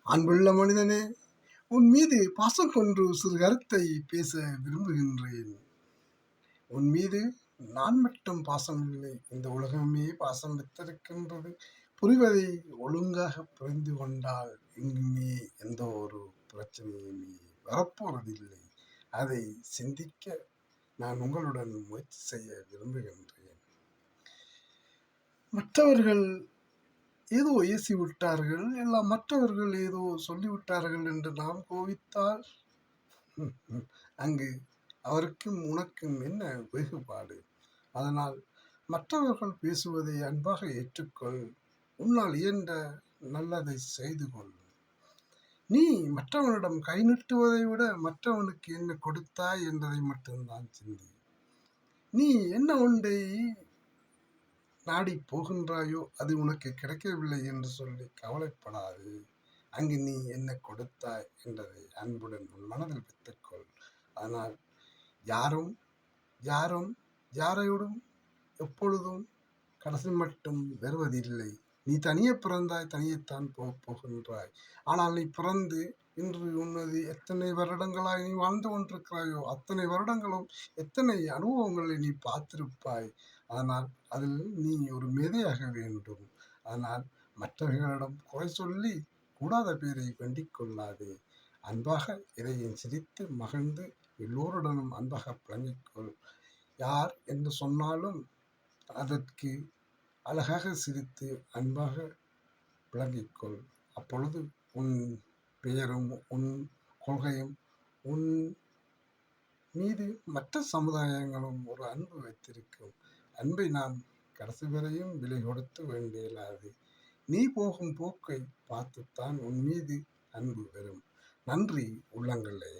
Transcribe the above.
அன்புள்ள மனிதனே, உன் மீது பாசம் கொண்டு சிறு கருத்தை பேச விரும்புகின்றேன். உன் மீது நான் மட்டும் பாசம் இல்லை, இந்த உலகமே பாசம் வைத்திருக்கின்றது. புரிவதை ஒழுங்காக புரிந்து கொண்டால் எங்குமே எந்த ஒரு பிரச்சனையுமே வரப்போவதில்லை. அதை சிந்திக்க நான் உங்களுடன் முயற்சி செய்ய விரும்புகின்றேன். மற்றவர்கள் ஏதோ ஏசி விட்டார்கள், எல்லாம் மற்றவர்கள் ஏதோ சொல்லிவிட்டார்கள் என்று நாம் கோவித்தால் அங்கு அவருக்கும் உனக்கும் என்ன வேறுபாடு? அதனால் மற்றவர்கள் பேசுவதை அன்பாக ஏற்றுக்கொள். உன்னால் இயன்ற நல்லதை செய்து கொள். நீ மற்றவனிடம் கை நீட்டுவதை விட மற்றவனுக்கு என்ன கொடுத்தாய் என்பதை மட்டும்தான் சிந்தி. நீ என்ன ஒன்றை நாடி போகின்றாயோ அது உனக்கு கிடைக்கவில்லை என்று சொல்லி கவலைப்படாது. அங்கு நீ என்ன கொடுத்தாய் என்றதை அன்புடன் உன் மனதில் வைத்துக்கொள். ஆனால் யாரும் யாரும் யாரையோடும் எப்பொழுதும் கடைசி மட்டும் வருவதில்லை. நீ தனியே பிறந்தாய், தனியேத்தான் போகின்றாய். ஆனால் நீ பிறந்து இன்று உன்னது எத்தனை வருடங்களாய் நீ வாழ்ந்து கொண்டிருக்கிறாயோ அத்தனை வருடங்களும் எத்தனை அனுபவங்களை நீ பார்த்திருப்பாய். அதனால் அதில் நீ ஒரு மேதையாக வேண்டும். அதனால் மற்றவர்களிடம் குறை சொல்லி கூடாத பேரை வேண்டிக் கொள்ளாதே. அன்பாக இதையும் சிரித்து மகிழ்ந்து எல்லோருடனும் அன்பாக பழகிக்கொள். யார் என்று சொன்னாலும் அதற்கு அழகாக சிரித்து அன்பாக விளங்கிக்கொள். அப்பொழுது உன் பெயரும் உன் கொள்கையும் உன் மீது மற்ற சமுதாயங்களும் ஒரு அன்பு வைத்திருக்கும். அன்பை நாம் கடைசி வரையும் விலை கொடுத்து வேண்டியலாது. நீ போகும் போக்கை பார்த்துத்தான் உன் மீது அன்பு வரும். நன்றி உள்ளங்களே.